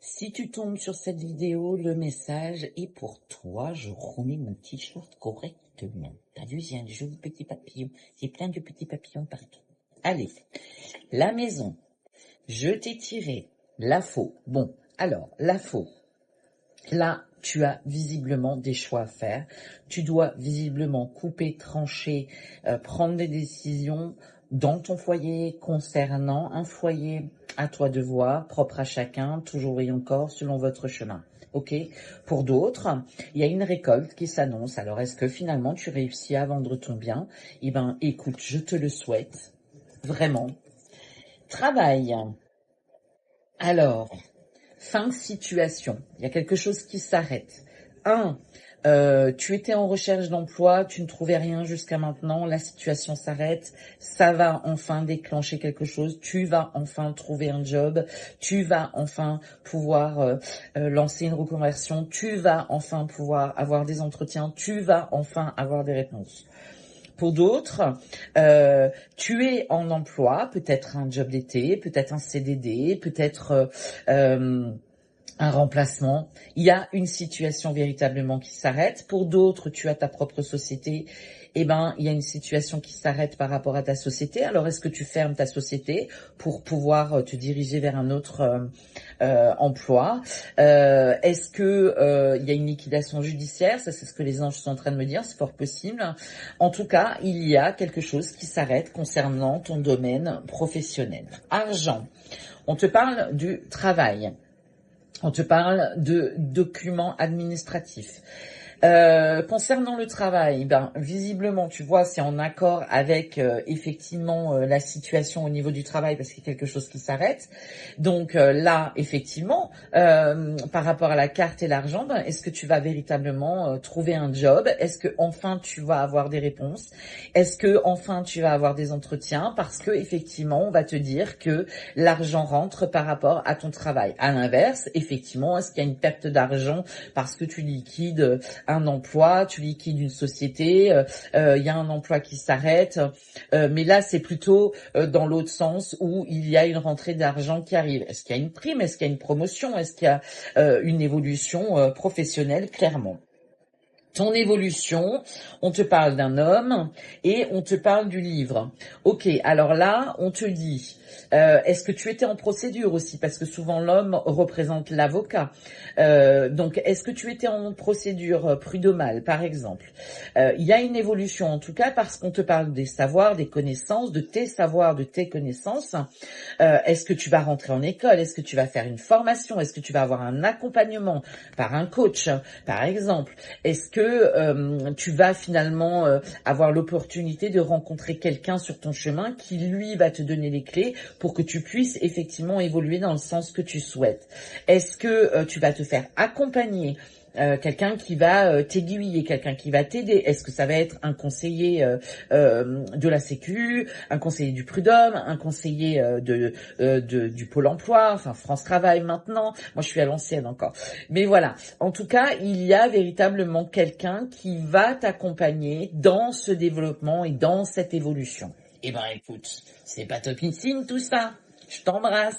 Si tu tombes sur cette vidéo, le message est pour toi. Je remets mon t-shirt correctement. T'as vu, j'ai un joli petit papillon. J'ai plein de petits papillons partout. Allez, la maison. Je t'ai tiré la faux. Bon, alors, la faux. Là, tu as visiblement des choix à faire. Tu dois visiblement couper, trancher, prendre des décisions dans ton foyer concernant un foyer à toi de voir, propre à chacun, toujours et encore, selon votre chemin. Ok. Pour d'autres, il y a une récolte qui s'annonce. Alors, est-ce que finalement tu réussis à vendre ton bien? Eh ben, écoute, je te le souhaite. Vraiment. Travail. Alors, fin de situation. Il y a quelque chose qui s'arrête. Tu étais en recherche d'emploi, tu ne trouvais rien jusqu'à maintenant, la situation s'arrête, ça va enfin déclencher quelque chose, tu vas enfin trouver un job, tu vas enfin pouvoir lancer une reconversion, tu vas enfin pouvoir avoir des entretiens, tu vas enfin avoir des réponses. Pour d'autres, tu es en emploi, peut-être un job d'été, peut-être un CDD, peut-être un remplacement. Il y a une situation véritablement qui s'arrête. Pour d'autres, tu as ta propre société. Eh ben, il y a une situation qui s'arrête par rapport à ta société. Alors, est-ce que tu fermes ta société pour pouvoir te diriger vers un autre emploi? Est-ce que il y a une liquidation judiciaire? Ça, c'est ce que les anges sont en train de me dire. C'est fort possible. En tout cas, il y a quelque chose qui s'arrête concernant ton domaine professionnel. Argent. On te parle du travail. On te parle de documents administratifs. Concernant le travail, visiblement, tu vois, c'est en accord avec effectivement la situation au niveau du travail parce qu'il y a quelque chose qui s'arrête. Donc là, effectivement, par rapport à la carte et l'argent, est-ce que tu vas véritablement trouver un job? Est-ce que enfin tu vas avoir des réponses? Est-ce que enfin tu vas avoir des entretiens? Parce que effectivement, on va te dire que l'argent rentre par rapport à ton travail. À l'inverse, effectivement, est-ce qu'il y a une perte d'argent parce que tu liquides un emploi, tu liquides une société, il y a un emploi qui s'arrête, mais là c'est plutôt dans l'autre sens où il y a une rentrée d'argent qui arrive. Est-ce qu'il y a une prime? Est-ce qu'il y a une promotion? Est-ce qu'il y a une évolution professionnelle? Clairement. Ton évolution, on te parle d'un homme et on te parle du livre. Ok, alors là, on te dit, est-ce que tu étais en procédure aussi? Parce que souvent l'homme représente l'avocat. Donc, est-ce que tu étais en procédure prud'homale, par exemple? Il y a une évolution en tout cas parce qu'on te parle des savoirs, des connaissances, de tes savoirs, de tes connaissances. Est-ce que tu vas rentrer en école? Est-ce que tu vas faire une formation? Est-ce que tu vas avoir un accompagnement par un coach, par exemple? Est-ce que tu vas finalement avoir l'opportunité de rencontrer quelqu'un sur ton chemin qui, lui, va te donner les clés pour que tu puisses effectivement évoluer dans le sens que tu souhaites? Est-ce que tu vas te faire accompagner? Quelqu'un qui va t'aiguiller, quelqu'un qui va t'aider. Est-ce que ça va être un conseiller de la Sécu, un conseiller du Prud'homme, un conseiller du Pôle Emploi, enfin France Travail maintenant. Moi, je suis à l'ancienne encore. Mais voilà. En tout cas, il y a véritablement quelqu'un qui va t'accompagner dans ce développement et dans cette évolution. Eh ben, écoute, c'est pas topissime tout ça. Je t'embrasse.